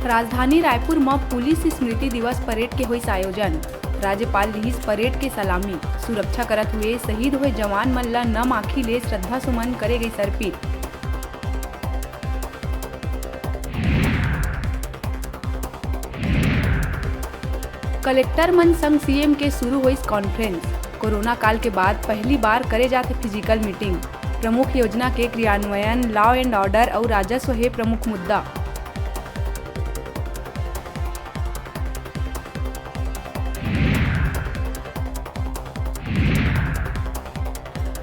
राजधानी रायपुर में पुलिस स्मृति दिवस परेड के हुई आयोजन। राज्यपाल रिहिस परेड के सलामी। सुरक्षा करत हुए शहीद हुए जवान मन ला नम आँखी ले श्रद्धा सुमन करे गई अर्पित। कलेक्टर मन संग सीएम के शुरू हुई कॉन्फ्रेंस। कोरोना काल के बाद पहली बार करे जाते फिजिकल मीटिंग। प्रमुख योजना के क्रियान्वयन, लॉ एंड ऑर्डर और राजस्व है प्रमुख मुद्दा।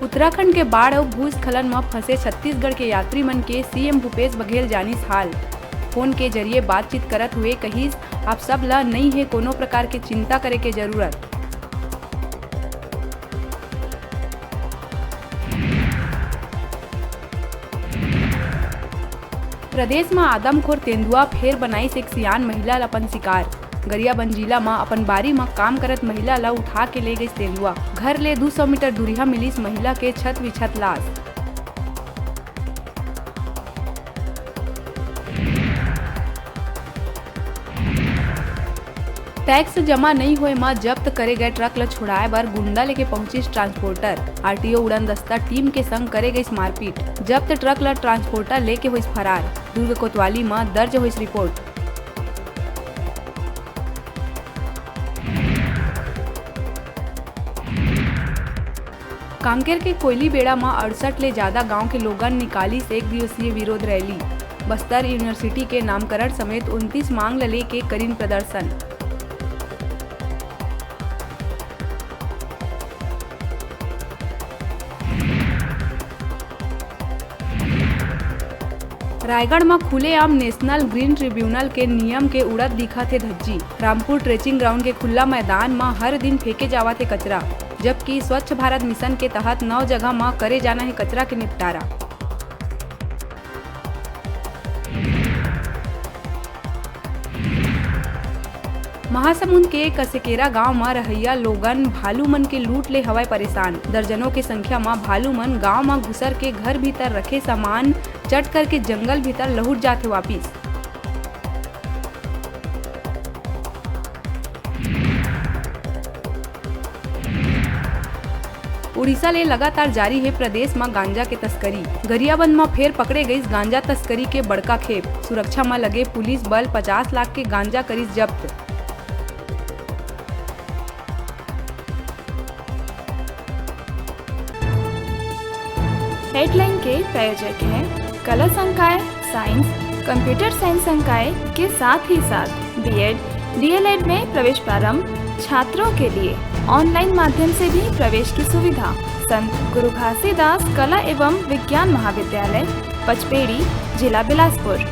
उत्तराखंड के बाढ़ और भूस्खलन में फंसे छत्तीसगढ़ के यात्री मन के सीएम भूपेश बघेल जानिस हाल। फोन के जरिए बातचीत करत हुए कहिस, आप सब ला नहीं है कोनो प्रकार के चिंता करे के जरूरत। प्रदेश में आदमखोर तेंदुआ फेर बनाई एक सियान महिला ला अपन शिकार। गरियाबंद जिला में अपन बारी में काम करत महिला ला उठा के ले गई तेंदुआ। घर ले 200 मीटर दूरिया मिलिस महिला के छत विछत लाश। टैक्स जमा नहीं हुए में जब्त करे गए ट्रक ला छुड़ाए बर गुंडा लेके पहुंचिस ट्रांसपोर्टर। आरटीओ उड़न दस्ता टीम के संग करे गई मारपीट। जब्त ट्रक ला ट्रांसपोर्टर लेके हुई फरार। दुर्ग कोतवाली में दर्ज हुई रिपोर्ट। कांकेर के कोयली बेड़ा में 68 ले ज्यादा गांव के लोगन निकाली से 1 दिवसीय विरोध रैली। बस्तर यूनिवर्सिटी के नामकरण समेत 29 मांग लेके करीन प्रदर्शन। रायगढ़ में खुलेआम नेशनल ग्रीन ट्रिब्यूनल के नियम के उड़त दिखा थे धज्जी। रामपुर ट्रेचिंग ग्राउंड के खुला मैदान में हर दिन फेंके जावा थे कचरा, जबकि स्वच्छ भारत मिशन के तहत 9 जगह में करे जाना है कचरा के निपटारा। महासमुंद के कसेकेरा गांव में रहैया लोगन भालू मन के लूट ले हवाए परेशान। दर्जनों के संख्या में भालू मन गांव में घुसर के घर भीतर रखे सामान चट करके जंगल भीतर लहुट जाते वापिस। उड़ीसा ले लगातार जारी है प्रदेश में गांजा के तस्करी। गरियाबंद में फेर पकड़े गई गांजा तस्करी के बड़का खेप। सुरक्षा में लगे पुलिस बल 50 लाख के गांजा करीस जब्त। हेडलाइन के प्रायोजक हैं कला संकाय, साइंस, कंप्यूटर साइंस संकाय के साथ ही साथ बीएड, डीएलएड में प्रवेश प्रारंभ। छात्रों के लिए ऑनलाइन माध्यम से भी प्रवेश की सुविधा। संत गुरु घासीदास कला एवं विज्ञान महाविद्यालय, पचपेड़ी, जिला बिलासपुर।